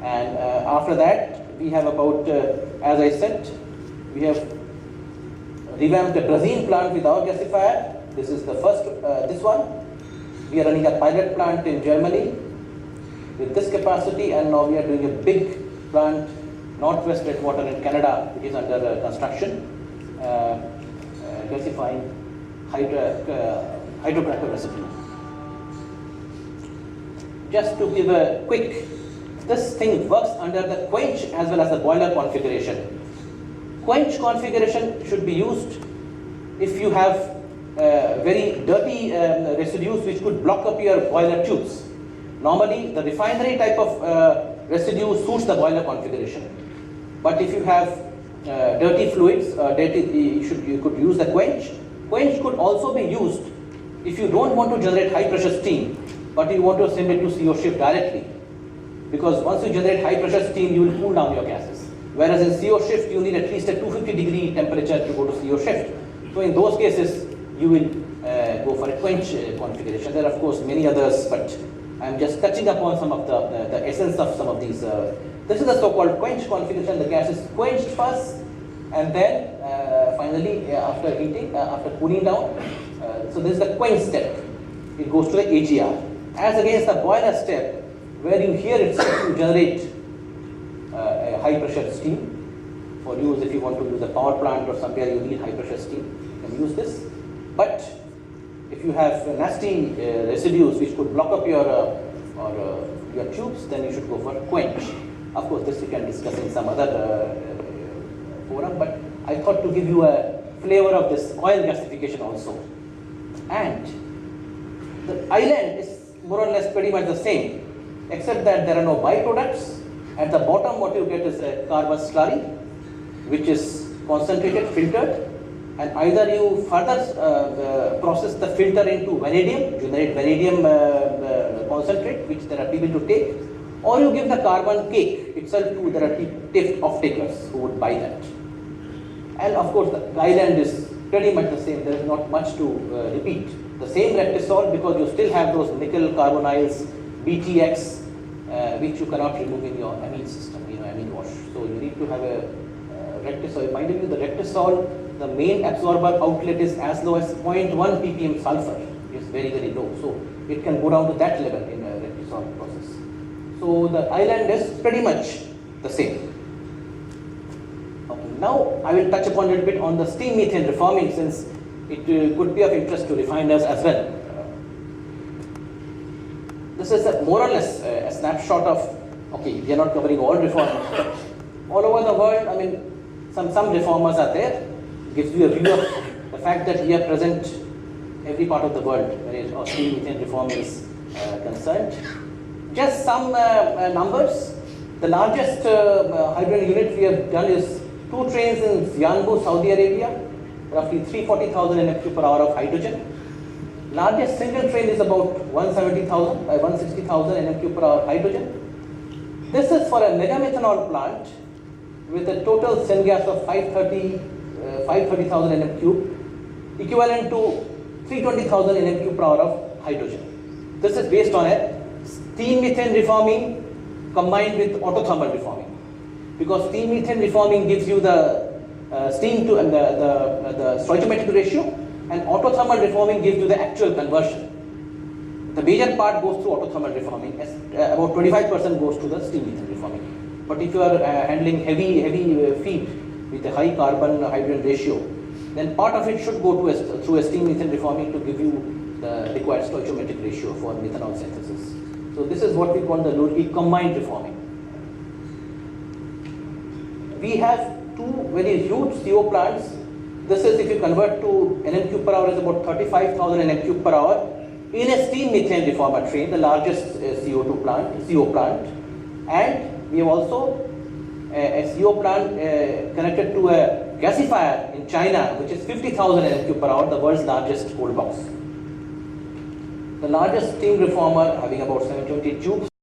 And after that, we have about, as I said, we have revamped the Brazil plant with our gasifier. This is the first, this one. We are running a pilot plant in Germany with this capacity, and now we are doing a big plant, Northwest Redwater in Canada, which is under construction, gasifying hydrocracker recipe. Just to give a quick, this thing works under the quench as well as the boiler configuration. Quench configuration should be used if you have very dirty residues which could block up your boiler tubes. Normally, the refinery type of residue suits the boiler configuration. But if you have dirty fluids, you could use the quench. Quench could also be used if you don't want to generate high pressure steam, but you want to send it to CO shift directly. Because once you generate high pressure steam, you will cool down your gases. Whereas in CO shift, you need at least a 250-degree temperature to go to CO shift. So in those cases, you will go for a quench configuration. There are of course many others, but I'm just touching upon some of the essence of some of these. This is the so-called quench configuration. The gas is quenched first, and then finally after heating, after cooling down. So this is the quench step. It goes to the AGR. As against the boiler step, where you hear itself to generate a high pressure steam for use if you want to use a power plant or somewhere you need high pressure steam, you can use this. But if you have nasty residues which could block up your tubes, then you should go for quench. Of course, this we can discuss in some other forum, but I thought to give you a flavor of this oil gasification also. And the island is more or less pretty much the same, except that there are no byproducts. At the bottom, what you get is a carbon slurry, which is concentrated, filtered, and either you further process the filter into vanadium, generate vanadium concentrate, which there are people to take, or you give the carbon cake itself to there are TIFF off-takers who would buy that. And of course, the island is pretty much the same. There is not much to repeat. The same rectisol, because you still have those nickel carbonyls, BTX, which you cannot remove in your amine system, amine wash. So you need to have a rectisol. Mind you, the rectisol, the main absorber outlet is as low as 0.1 ppm sulfur. It's very, very low. So it can go down to that level in a rectisol process. So the island is pretty much the same. Okay, now I will touch upon a little bit on the steam methane reforming, since it could be of interest to refiners as well. This is more or less a snapshot of, okay, we are not covering all reformers, but all over the world, I mean, some reformers are there. It gives you a view of the fact that we are present every part of the world where steam methane reforming is concerned. Just some numbers. The largest hydrogen unit we have done is 2 trains in Yanbu, Saudi Arabia, roughly 340,000 Nm per hour of hydrogen. Largest single train is about 160,000 Nm per hour hydrogen. This is for a mega methanol plant with a total syngas of 530,000 Nm3, equivalent to 320,000 Nm per hour of hydrogen. This is based on a steam methane reforming combined with autothermal reforming, because steam methane reforming gives you the steam to and the stoichiometric ratio, and autothermal reforming gives you the actual conversion. The major part goes through autothermal reforming, about 25% goes to the steam methane reforming. But if you are handling heavy feed with a high carbon hydrogen ratio, then part of it should go to through a steam methane reforming to give you the required stoichiometric ratio for methanol synthesis. So this is what we call the low-heat combined reforming. We have 2 very huge CO plants. This is, if you convert to Nm³ per hour, is about 35,000 Nm³ per hour in a steam methane reformer train, the largest CO plant. And we have also a CO plant connected to a gasifier in China, which is 50,000 Nm³ per hour, the world's largest cold box. The largest steam reformer having about 720 tubes.